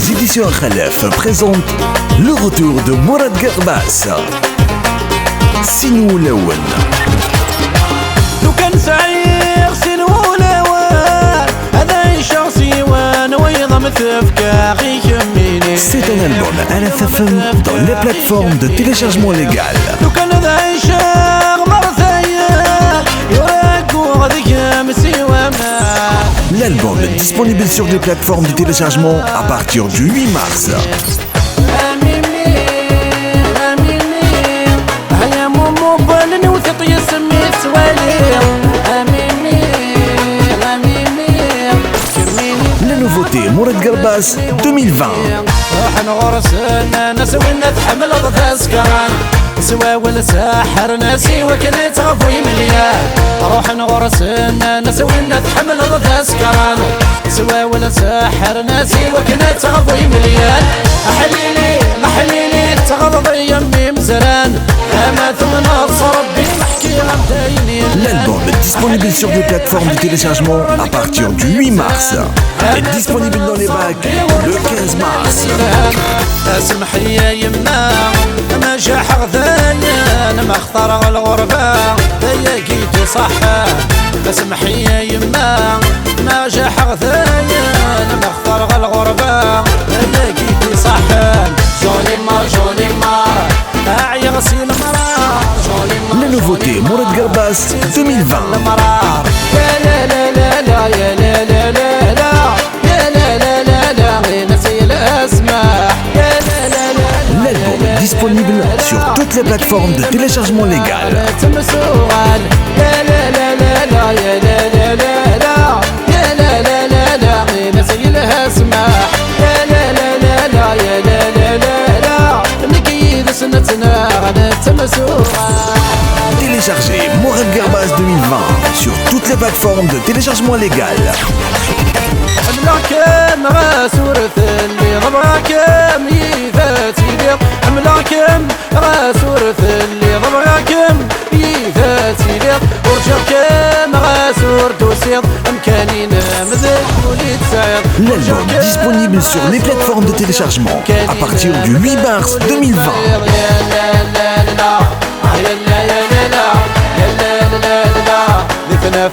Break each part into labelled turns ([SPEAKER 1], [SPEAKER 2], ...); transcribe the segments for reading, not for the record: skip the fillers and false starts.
[SPEAKER 1] Les éditions Khalaf présentent le retour de Mourad Garbas. سنو الأول.
[SPEAKER 2] لو كان سعير سنو الأول هذا شخصي وانا ويضم ثفكاغي يميني.
[SPEAKER 1] C'est un album à la FM dans les plateformes de téléchargement légal.
[SPEAKER 2] لو كان ذا عيشاغ مرثايا يراكو غاديك مسي وما.
[SPEAKER 1] L'album est disponible sur les plateformes de téléchargement à partir du 8 mars. La nouveauté Mourad Garbas 2020.
[SPEAKER 2] راح نغرسنا نسوينا تحمل ضفاسكان سوا ولا ساحر ناسي وكنت غفوي مليان. روح نغرسنا نسوينا تحمل ضفاسكان سوا ولا ساحر ناسي وكنت غفوي مليان. حليلي محليلي تغضب يمي مزران اما ثم نصر ربي نحكي غمديني.
[SPEAKER 1] L'album est disponible sur les plateformes de téléchargement à partir du 8 mars. Est disponible dans les bacs le 15 mars.
[SPEAKER 2] اسمحي يا يما ما جا حغذايا انا ما اختار الغربة ذايا كيتي صح. اسمحي يا يما ما جا حغذايا انا ما اختار الغربة ذايا كيتي صح. جوني مار اعيا غسيل مرار جوني مار.
[SPEAKER 1] La nouveauté Mourad Garbas 2020.
[SPEAKER 2] المرار يا لا لا لا لا يا لا لا لا لا يا لا لا لا لا غير نسي الاسماء.
[SPEAKER 1] L'album est disponible sur toutes les plateformes de téléchargement légal. Téléchargez Mourad Garbas 2020 sur toutes les plateformes de téléchargement légal.
[SPEAKER 2] أملاكم غاسورة اللي ضبعكم يفاتي ليق. أملاكم غاسورة اللي ضبعكم يفاتي ليق. ورجعكم غاسور دوسيط أمكانينا مذل وليد سعيد.
[SPEAKER 1] L'album est disponible sur les plateformes de téléchargement à partir du 8 mars 2020.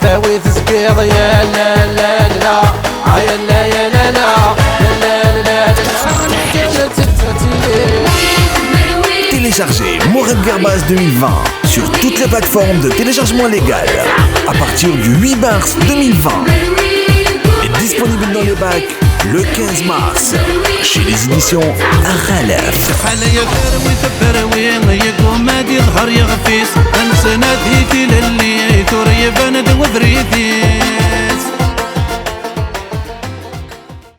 [SPEAKER 2] فاوي تسقيض يا لا لا لا يا لا يا لا لا لا
[SPEAKER 1] Téléchargez Mourad Garbas 2020 sur toutes les plateformes de téléchargement légal à partir du 8 mars 2020. Est disponible dans les bacs le 15 mars chez les éditions Khalaf.
[SPEAKER 2] حاليا ثروي ثبروي يقوم مادي ظهر يغفيس انسى ناديتي للي ثوري بند وذريتي.